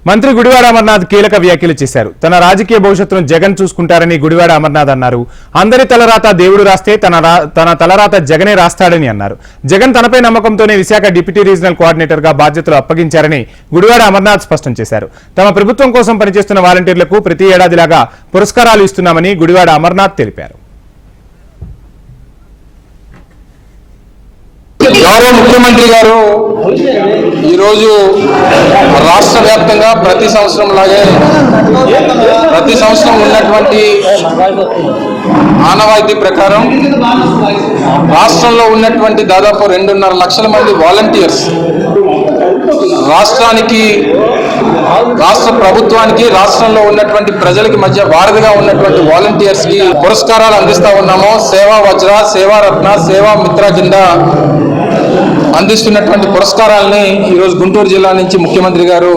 మంత్రి గుడివాడ అమర్నాథ్ కీలక వ్యాఖ్యలు చేశారు. తన రాజకీయ భవిష్యత్తును జగన్ చూసుకుంటారని గుడివాడ అమర్నాథ్ అన్నారు. అందరి తలరాత దేవుడు రాస్తే తన తలరాత జగనే రాస్తాడని అన్నారు. జగన్ తనపై నమ్మకంతోనే విశాఖ డిప్యూటీ రీజనల్ కోఆర్డినేటర్ గా బాధ్యతలు అప్పగించారని గుడివాడ అమర్నాథ్ స్పష్టం చేశారు. తమ ప్రభుత్వం కోసం పనిచేస్తున్న వాలంటీర్లకు ప్రతి ఏడాదిలాగా పురస్కారాలు ఇస్తున్నామని గుడివాడ అమర్నాథ్ తెలిపారు. గౌరవ ముఖ్యమంత్రి గారు ఈరోజు రాష్ట్ర వ్యాప్తంగా ప్రతి సంవత్సరం లాగే ప్రతి సంవత్సరం ఉన్నటువంటి ఆనవాయితీ ప్రకారం రాష్ట్రంలో ఉన్నటువంటి దాదాపు 2.5 లక్షల మంది వాలంటీర్స్ రాష్ట్రానికి, రాష్ట్ర ప్రభుత్వానికి, రాష్ట్రంలో ఉన్నటువంటి ప్రజలకి మధ్య వారధిగా ఉన్నటువంటి వాలంటీర్స్ కి పురస్కారాలు అందిస్తా ఉన్నాము. సేవా వజ్ర, సేవా రత్న, సేవా మిత్ర కింద అందిస్తున్నటువంటి పురస్కారాలని ఈరోజు గుంటూరు జిల్లా నుంచి ముఖ్యమంత్రి గారు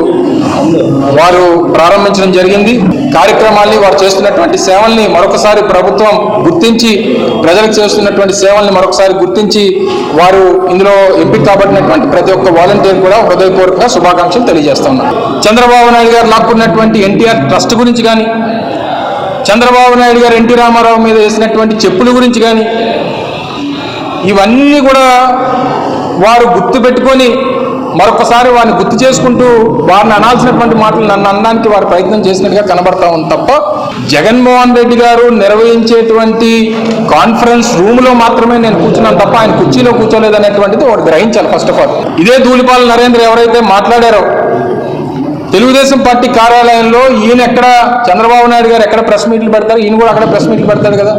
వారు ప్రారంభించడం జరిగింది. కార్యక్రమాల్ని, వారు చేస్తున్నటువంటి సేవల్ని మరొకసారి ప్రభుత్వం గుర్తించి, ప్రజలకు చేస్తున్నటువంటి సేవల్ని మరొకసారి గుర్తించి వారు ఇందులో ఎంపిక కాబట్టినటువంటి ప్రతి ఒక్క వాలంటీర్ కూడా హృదయపూర్వక శుభాకాంక్షలు తెలియజేస్తా ఉన్నారు. చంద్రబాబు నాయుడు గారు లాక్కున్నటువంటి ఎన్టీఆర్ ట్రస్ట్ గురించి కానీ, చంద్రబాబు నాయుడు గారు ఎన్టీ రామారావు మీద వేసినటువంటి చెప్పుల గురించి కానీ, ఇవన్నీ కూడా వారు గుర్తు పెట్టుకొని మరొకసారి వారిని గుర్తు చేసుకుంటూ వారిని అనాల్సినటువంటి మాటలు నన్ను అనడానికి వారు ప్రయత్నం చేసినట్టుగా కనబడతా ఉంది తప్ప, జగన్మోహన్ రెడ్డి గారు నిర్వహించేటువంటి కాన్ఫరెన్స్ రూమ్లో మాత్రమే నేను కూర్చున్నాను తప్ప ఆయన కుర్చీలో కూర్చోలేదు అనేటువంటిది వాడు గ్రహించాలి. ఫస్ట్ ఆఫ్ ఆల్ ఇదే ధూళిపాల నరేంద్ర ఎవరైతే మాట్లాడారో తెలుగుదేశం పార్టీ కార్యాలయంలో ఈయన ఎక్కడ, చంద్రబాబు నాయుడు గారు ఎక్కడ ప్రెస్ మీట్లు పెడతారు, ఈయన కూడా అక్కడ ప్రెస్ మీట్లు పెడతాడు కదా.